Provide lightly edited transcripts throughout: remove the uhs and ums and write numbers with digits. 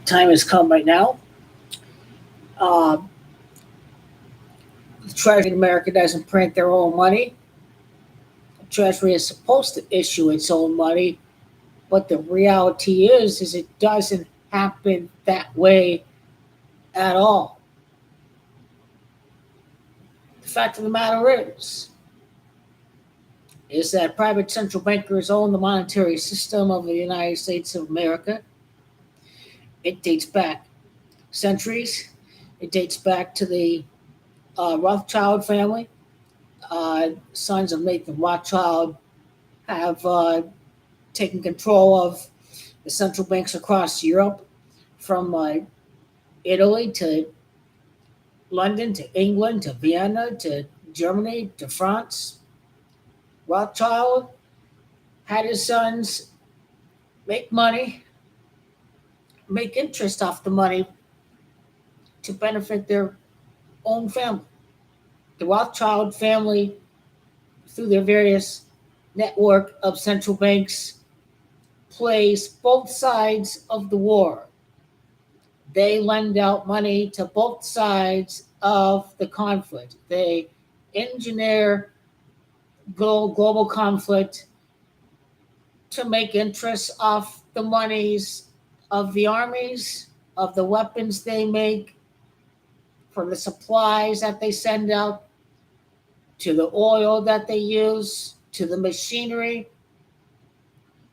time has come right now. Uh, the Treasury in America doesn't print their own money. The Treasury is supposed to issue its own money, but the reality is it doesn't happen that way at all. The fact of the matter is that private central bankers own the monetary system of the United States of America. It dates back centuries. It dates back to the Rothschild family. Sons of Nathan Rothschild have taken control of the central banks across Europe, from Italy to London to England to Vienna to Germany to France. Rothschild had his sons make money, make interest off the money to benefit their own family. The Rothschild family, through their various network of central banks, plays both sides of the war. They lend out money to both sides of the conflict. They engineer global conflict to make interest off the monies of the armies, of the weapons they make, from the supplies that they send out, to the oil that they use, to the machinery.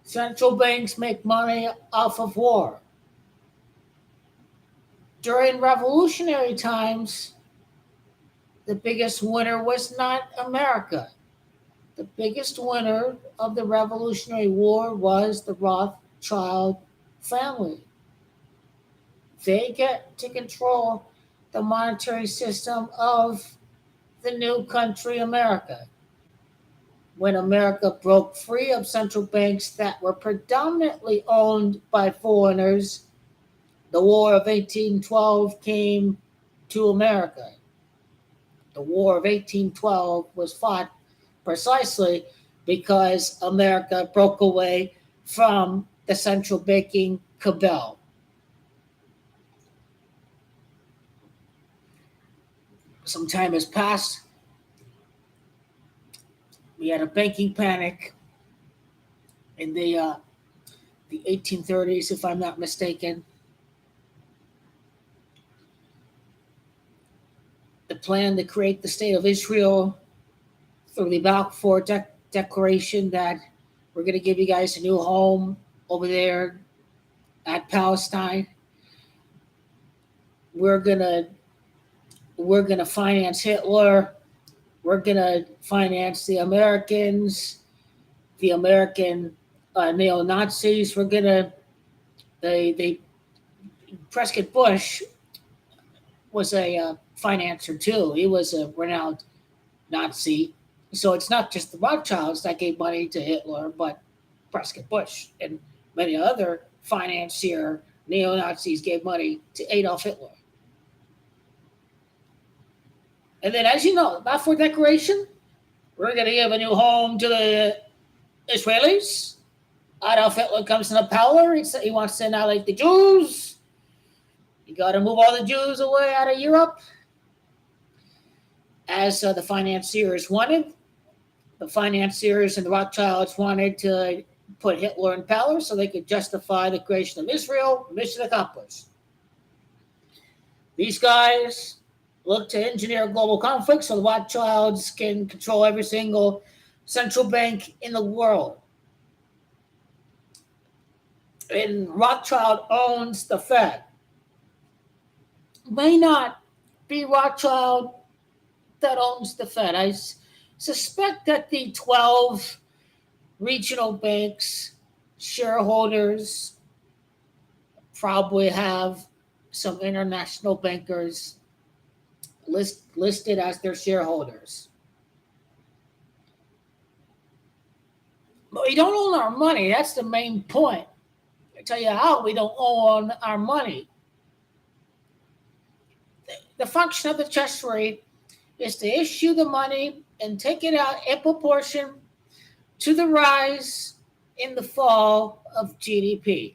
Central banks make money off of war. During revolutionary times, the biggest winner was not America. The biggest winner of the Revolutionary War was the Rothschild family. They get to control the monetary system of the new country, America. When America broke free of central banks that were predominantly owned by foreigners, the War of 1812 came to America. The War of 1812 was fought precisely because America broke away from the central banking cabal. Some time has passed. We had a banking panic in the 1830s, if I'm not mistaken. The plan to create the state of Israel through the Balfour Declaration, that we're going to give you guys a new home over there at Palestine. We're gonna finance Hitler. We're gonna finance the Americans, the American neo Nazis. We're gonna they Prescott Bush was a financier too. He was a renowned Nazi. So it's not just the Rothschilds that gave money to Hitler, but Prescott Bush and many other financier neo-Nazis gave money to Adolf Hitler. And then, as you know, the Balfour Declaration, we're going to give a new home to the Israelis. Adolf Hitler comes to the power. He wants to annihilate the Jews. You got to move all the Jews away out of Europe, as the financiers wanted. The financiers and the Rothschilds wanted to put Hitler in power so they could justify the creation of Israel. Mission accomplished. These guys look to engineer global conflict so the Rothschilds can control every single central bank in the world. And Rothschild owns the Fed. May not be Rothschild that owns the Fed. I suspect that the 12 regional banks shareholders probably have some international bankers listed as their shareholders. But we don't own our money. That's the main point. I tell you how we don't own our money. The function of the Treasury is to issue the money and take it out in proportion to the rise in the fall of GDP.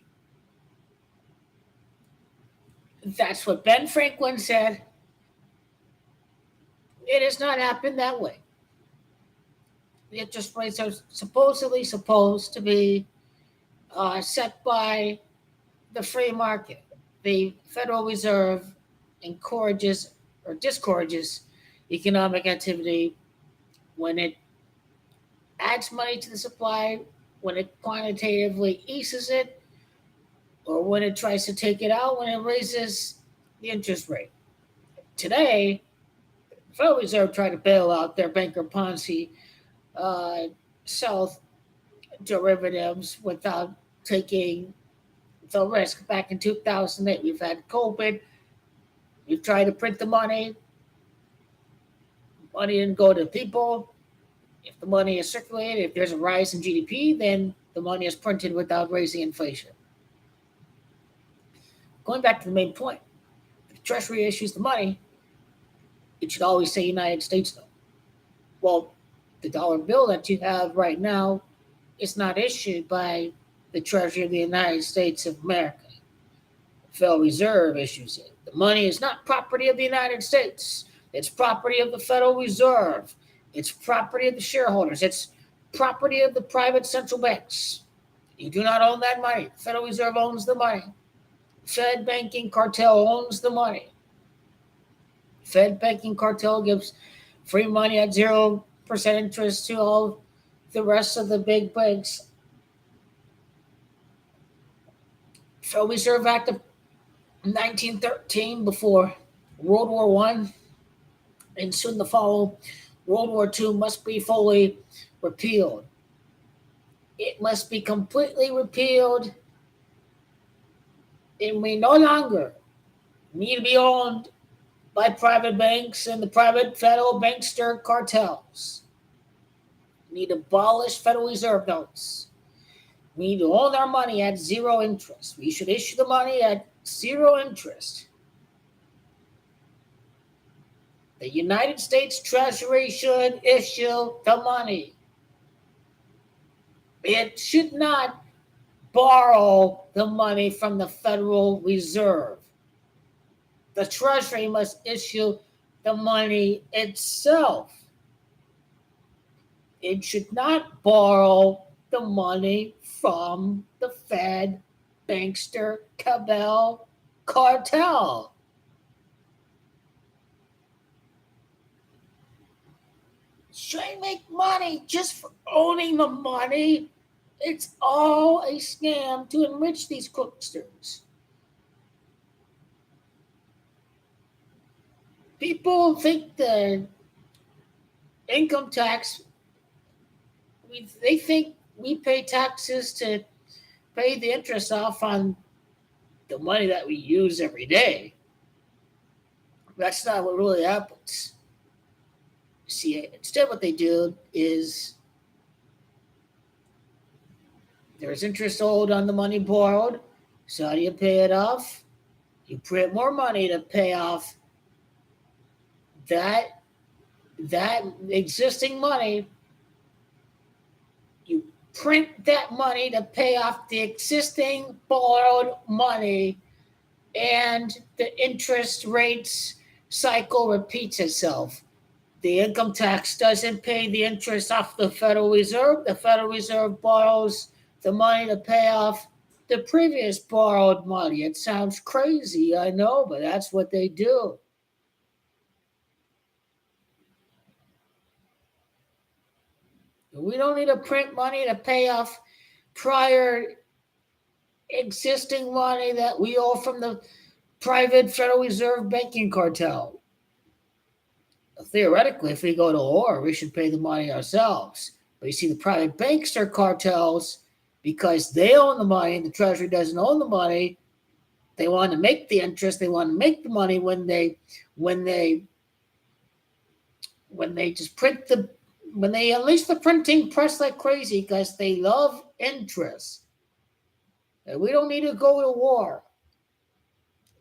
That's what Ben Franklin said. It has not happened that way. The interest rates are supposedly supposed to be set by the free market. The Federal Reserve encourages or discourages economic activity when it adds money to the supply, when it quantitatively eases it, or when it tries to take it out, when it raises the interest rate. Today, the Federal Reserve tried to bail out their banker Ponzi, sell derivatives without taking the risk. Back in 2008, we've had COVID. We've tried to print the money. Money didn't go to people. If the money is circulated, if there's a rise in GDP, then the money is printed without raising inflation. Going back to the main point, if the Treasury issues the money, it should always say United States though. Well, the dollar bill that you have right now is not issued by the Treasury of the United States of America. The Federal Reserve issues it. The money is not property of the United States. It's property of the Federal Reserve. It's property of the shareholders. It's property of the private central banks. You do not own that money. The Federal Reserve owns the money. Fed banking cartel owns the money. Fed banking cartel gives free money at 0% interest to all the rest of the big banks. Federal Reserve Act of 1913, before World War I, and soon to follow World War II, must be fully repealed. It must be completely repealed, and we no longer need to be owned by private banks and the private federal bankster cartels. We need to abolish Federal Reserve notes. We need to own our money at 0 interest. We should issue the money at 0 interest. The United States Treasury should issue the money. It should not borrow the money from the Federal Reserve. The Treasury must issue the money itself. It should not borrow the money from the Fed bankster cabal cartel. Should I make money just for owning the money? It's all a scam to enrich these crooksters. People think the income tax, they think we pay taxes to pay the interest off on the money that we use every day. That's not what really happens. See, instead what they do is there's interest owed on the money borrowed. So how do you pay it off? You print more money to pay off that existing money. You print that money to pay off the existing borrowed money, and the interest rates cycle repeats itself. The income tax doesn't pay the interest off the Federal Reserve. The Federal Reserve borrows the money to pay off the previous borrowed money. It sounds crazy, I know, but that's what they do. We don't need to print money to pay off prior existing money that we owe from the private Federal Reserve banking cartel. Theoretically, if we go to war, we should pay the money ourselves. But you see, the private banks are cartels because they own the money and the Treasury doesn't own the money. They want to make the interest. They want to make the money when they just print when they unleash the printing press like crazy because they love interest. And we don't need to go to war.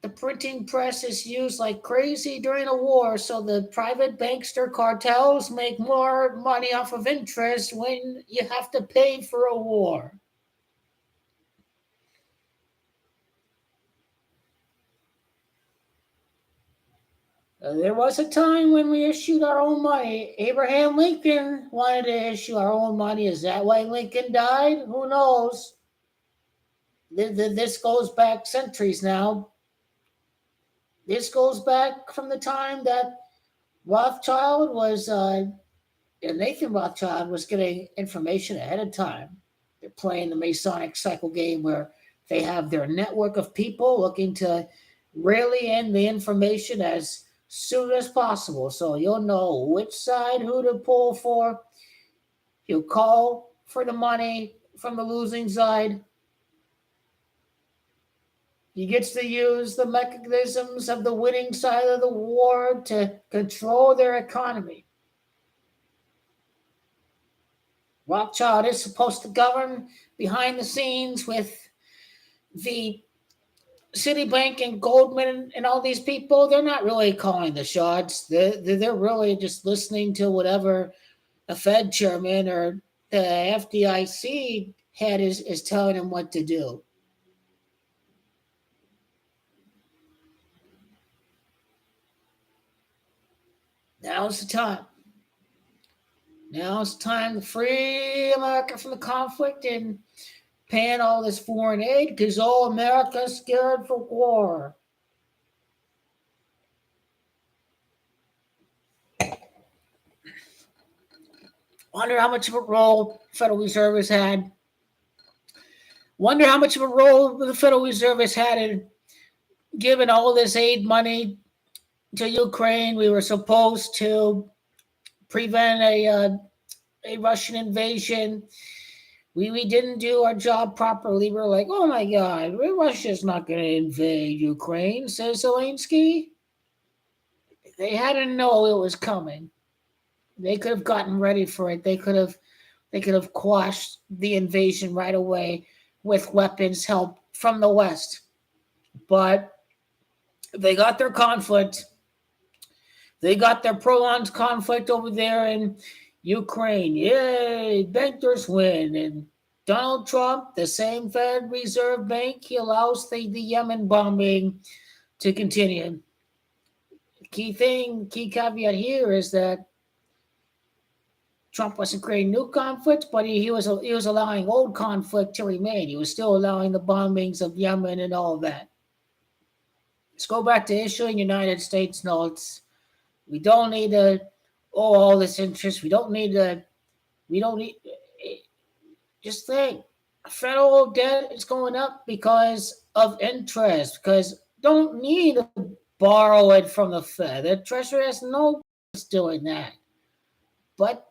The printing press is used like crazy during a war, so the private bankster cartels make more money off of interest when you have to pay for a war. There was a time when we issued our own money. Abraham Lincoln wanted to issue our own money. Is that why Lincoln died? Who knows? This goes back centuries now. This goes back from the time that Rothschild was, Nathan Rothschild was getting information ahead of time. They're playing the Masonic cycle game where they have their network of people looking to rally in the information as soon as possible. So you'll know which side, who to pull for. You'll call for the money from the losing side. He gets to use the mechanisms of the winning side of the war to control their economy. Rothschild is supposed to govern behind the scenes with the Citibank and Goldman and all these people. They're not really calling the shots. They're really just listening to whatever the Fed chairman or the FDIC head is telling them what to do. Now's the time. Now's the time to free America from the conflict and paying all this foreign aid because all America's scared for war. Wonder how much of a role the Federal Reserve has had. Wonder how much of a role the Federal Reserve has had in giving all this aid money to Ukraine. We were supposed to prevent a Russian invasion. We didn't do our job properly. We're like, oh my God, Russia's not going to invade Ukraine, says Zelensky. They had to know it was coming. They could have gotten ready for it. They could have quashed the invasion right away with weapons help from the West. But they got their conflict. They got their prolonged conflict over there in Ukraine. Yay, bankers win. And Donald Trump, the same Fed Reserve Bank, he allows the Yemen bombing to continue. Key caveat here is that Trump wasn't creating new conflict, but he was allowing old conflict to remain. He was still allowing the bombings of Yemen and all of that. Let's go back to issuing United States notes. We don't need to owe all this interest. We don't need, just think, federal debt is going up because of interest, because don't need to borrow it from the Fed. The Treasury has no business doing that. But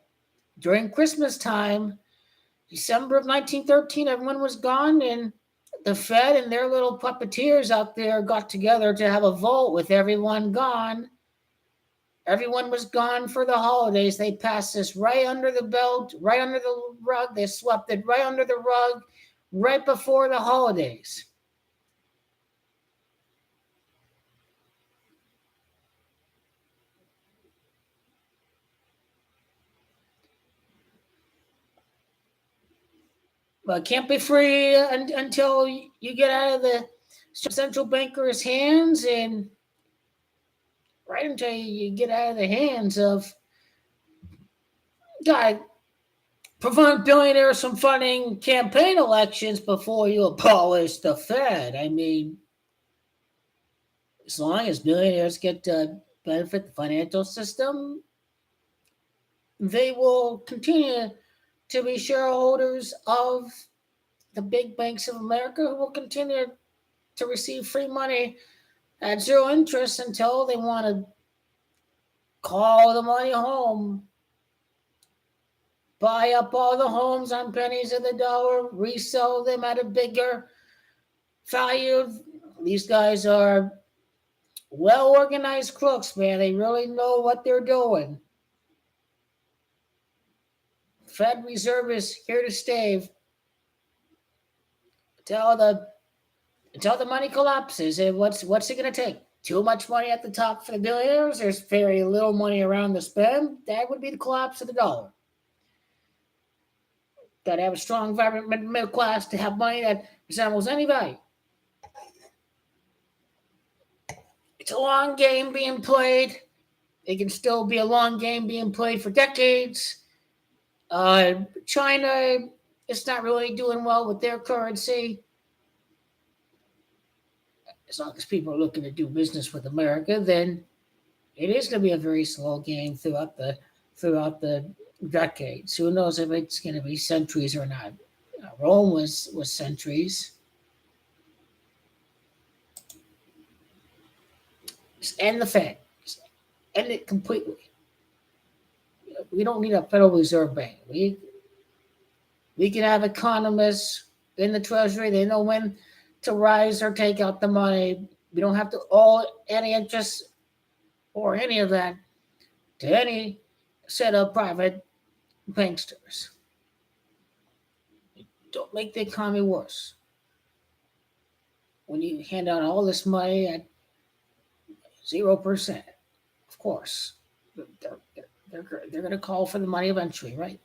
during Christmas time, December of 1913, everyone was gone, and the Fed and their little puppeteers out there got together to have a vote with everyone gone. Everyone was gone for the holidays. They passed this right under the belt, right under the rug. They swept it right under the rug right before the holidays. Well, it can't be free until you get out of the central banker's hands, and right until you get out of the hands of God. Prevent billionaires from funding campaign elections before you abolish the Fed. I mean, as long as billionaires get to benefit the financial system, they will continue to be shareholders of the big banks of America, who will continue to receive free money at zero interest until they want to call the money home, buy up all the homes on pennies of the dollar, resell them at a bigger value. These guys are well-organized crooks, man. They really know what they're doing. Fed Reserve is here to stay until the money collapses. And what's it going to take? Too much money at the top for the billionaires? There's very little money around to spend. That would be the collapse of the dollar. Got to have a strong, vibrant middle class to have money that resembles any value. It's a long game being played. It can still be a long game being played for decades. China is not really doing well with their currency. As long as people are looking to do business with America, then it is going to be a very slow game throughout the decades. Who knows if it's going to be centuries or not? Rome was centuries. Just end the Fed. Just end it completely. We don't need a Federal Reserve Bank. We can have economists in the Treasury. They know when to rise or take out the money. We don't have to owe any interest or any of that to any set of private banksters. Don't make the economy worse. When you hand out all this money at 0%, of course, they're going to call for the money eventually, right?